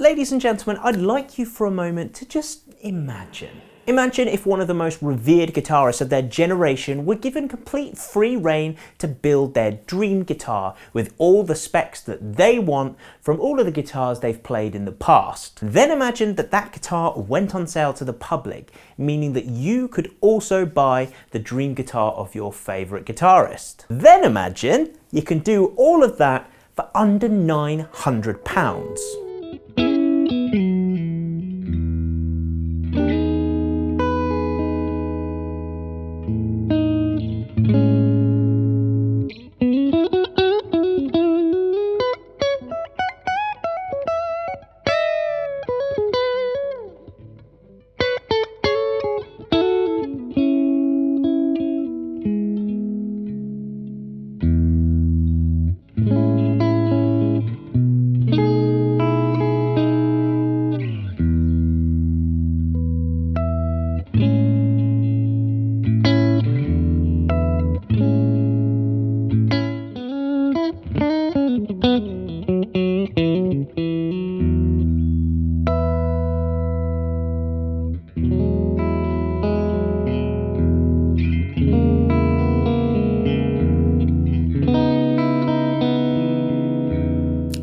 ladies and gentlemen, I'd like you for a moment to just imagine. Imagine if one of the most revered guitarists of their generation were given complete free rein to build their dream guitar with all the specs that they want from all of the guitars they've played in the past. Then imagine that that guitar went on sale to the public, meaning that you could also buy the dream guitar of your favourite guitarist. Then imagine you can do all of that for under £900.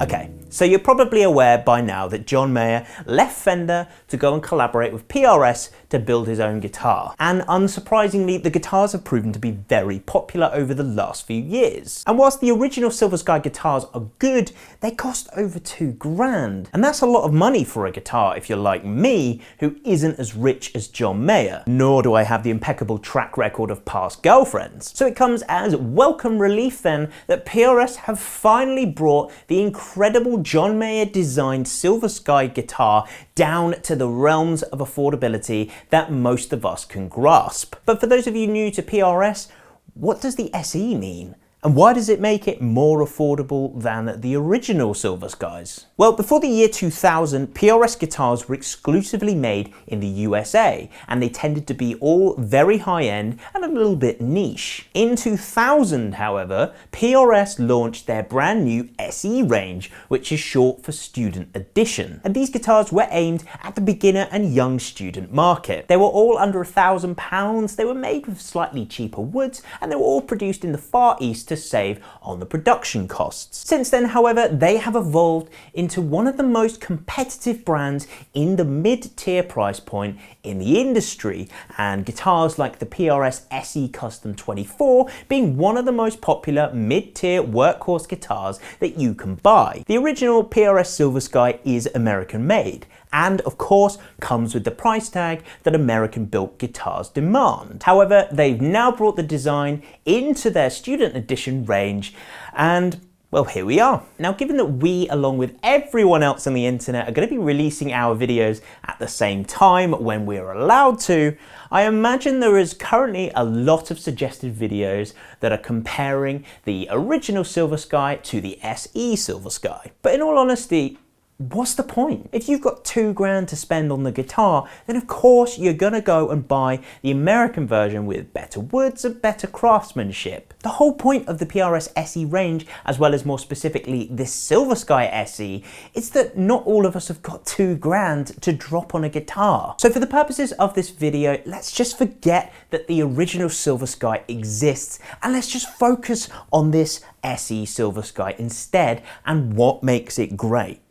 Okay, so you're probably aware by now that John Mayer left Fender to go and collaborate with PRS to build his own guitar. And unsurprisingly, the guitars have proven to be very popular over the last few years. And whilst the original Silver Sky guitars are good, they cost over £2,000. And that's a lot of money for a guitar if you're like me, who isn't as rich as John Mayer, nor do I have the impeccable track record of past girlfriends. So it comes as welcome relief then that PRS have finally brought the incredible John Mayer designed Silver Sky guitar down to the realms of affordability that most of us can grasp. But for those of you new to PRS, what does the SE mean? And why does it make it more affordable than the original Silver Skies? Well, before the year 2000, PRS guitars were exclusively made in the USA, and they tended to be all very high-end and a little bit niche. In 2000, however, PRS launched their brand new SE range, which is short for Student Edition. And these guitars were aimed at the beginner and young student market. They were all under £1,000, they were made with slightly cheaper woods, and they were all produced in the Far East to save on the production costs. Since then, however, they have evolved into one of the most competitive brands in the mid-tier price point in the industry, and guitars like the PRS SE Custom 24 being one of the most popular mid-tier workhorse guitars that you can buy. The original PRS Silver Sky is American made, and of course comes with the price tag that American built guitars demand. However, they've now brought the design into their Student Edition range, and well, here we are. Now, given that we, along with everyone else on the internet, are going to be releasing our videos at the same time when we're allowed to, I imagine there is currently a lot of suggested videos that are comparing the original Silver Sky to the SE Silver Sky. But in all honesty, what's the point? If you've got £2,000 to spend on the guitar, then of course you're gonna go and buy the American version with better woods and better craftsmanship. The whole point of the PRS SE range, as well as more specifically this Silver Sky SE, is that not all of us have got £2,000 to drop on a guitar. So for the purposes of this video, let's just forget that the original Silver Sky exists, and let's just focus on this SE Silver Sky instead and what makes it great.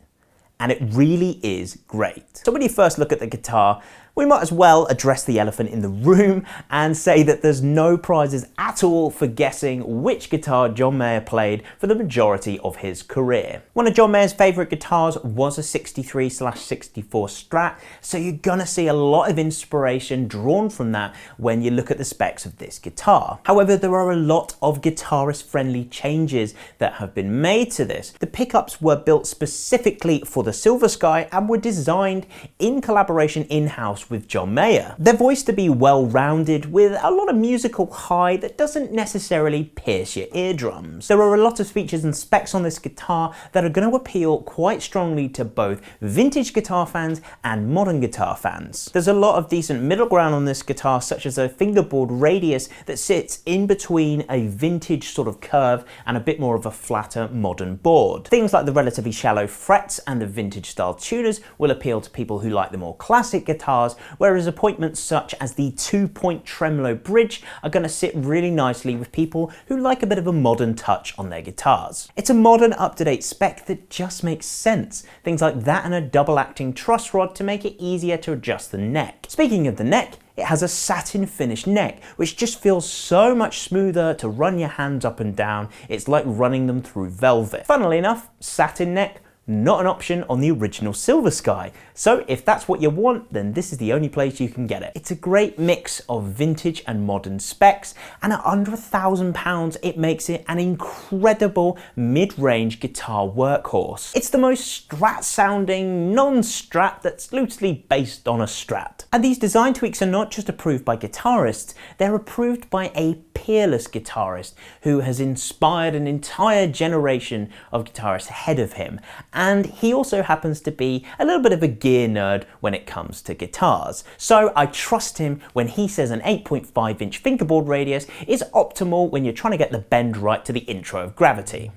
And it really is great. So when you first look at the guitar, we might as well address the elephant in the room and say that there's no prizes at all for guessing which guitar John Mayer played for the majority of his career. One of John Mayer's favourite guitars was a 63/64 Strat, so you're gonna see a lot of inspiration drawn from that when you look at the specs of this guitar. However, there are a lot of guitarist-friendly changes that have been made to this. The pickups were built specifically for the Silver Sky and were designed in collaboration in-house with John Mayer. They're voiced to be well-rounded with a lot of musical high that doesn't necessarily pierce your eardrums. There are a lot of features and specs on this guitar that are going to appeal quite strongly to both vintage guitar fans and modern guitar fans. There's a lot of decent middle ground on this guitar, such as a fingerboard radius that sits in between a vintage sort of curve and a bit more of a flatter modern board. Things like the relatively shallow frets and the vintage style tuners will appeal to people who like the more classic guitars, whereas appointments such as the 2-point tremolo bridge are going to sit really nicely with people who like a bit of a modern touch on their guitars. It's a modern, up-to-date spec that just makes sense. Things like that and a double-acting truss rod to make it easier to adjust the neck. Speaking of the neck, it has a satin finished neck, which just feels so much smoother to run your hands up and down. It's like running them through velvet. Funnily enough, satin neck, not an option on the original Silver Sky. So if that's what you want, then this is the only place you can get it. It's a great mix of vintage and modern specs, and at under £1,000, it makes it an incredible mid-range guitar workhorse. It's the most Strat sounding non-Strat that's loosely based on a Strat. And these design tweaks are not just approved by guitarists, they're approved by a peerless guitarist who has inspired an entire generation of guitarists ahead of him. And he also happens to be a little bit of a gear nerd when it comes to guitars. So I trust him when he says an 8.5-inch fingerboard radius is optimal when you're trying to get the bend right to the intro of Gravity.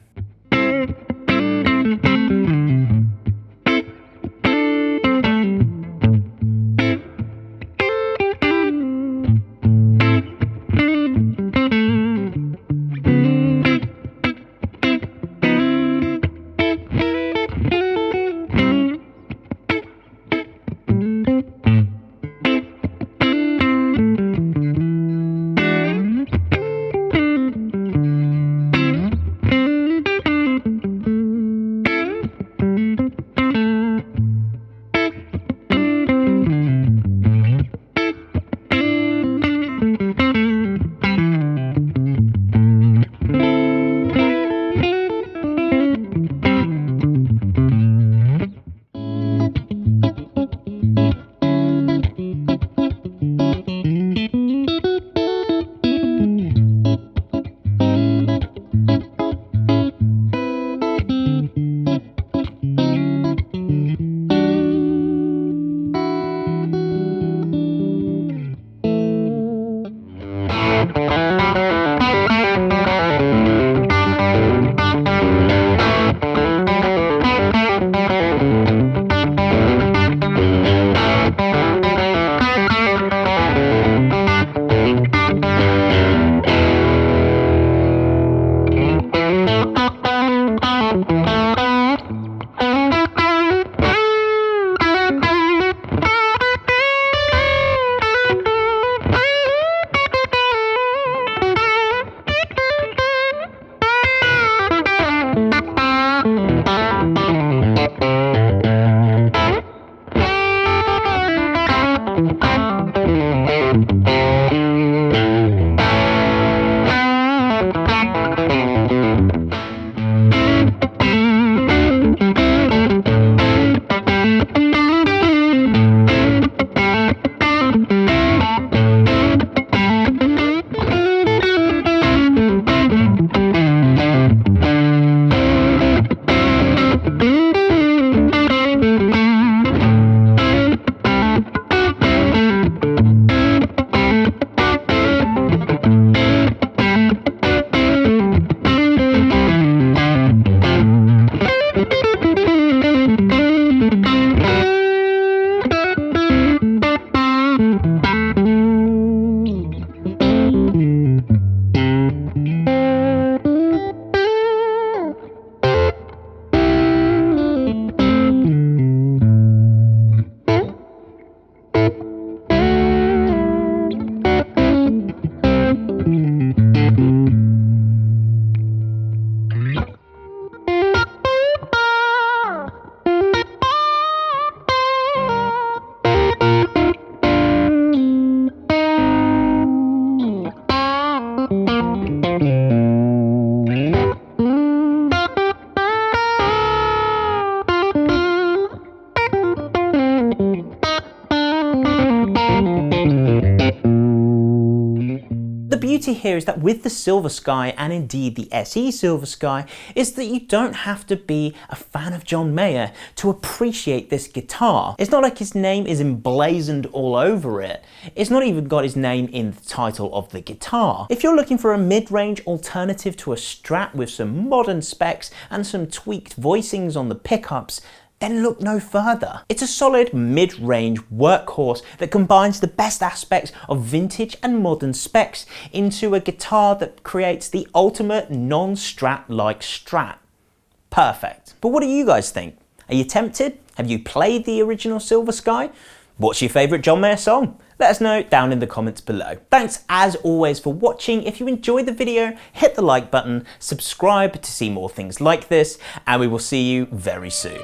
beauty here is that with the Silver Sky, and indeed the SE Silver Sky, is that you don't have to be a fan of John Mayer to appreciate this guitar. It's not like his name is emblazoned all over it. It's not even got his name in the title of the guitar. If you're looking for a mid-range alternative to a Strat with some modern specs and some tweaked voicings on the pickups, then look no further. It's a solid mid-range workhorse that combines the best aspects of vintage and modern specs into a guitar that creates the ultimate non-Strat-like Strat. Perfect. But what do you guys think? Are you tempted? Have you played the original Silver Sky? What's your favourite John Mayer song? Let us know down in the comments below. Thanks as always for watching. If you enjoyed the video, hit the like button, subscribe to see more things like this, and we will see you very soon.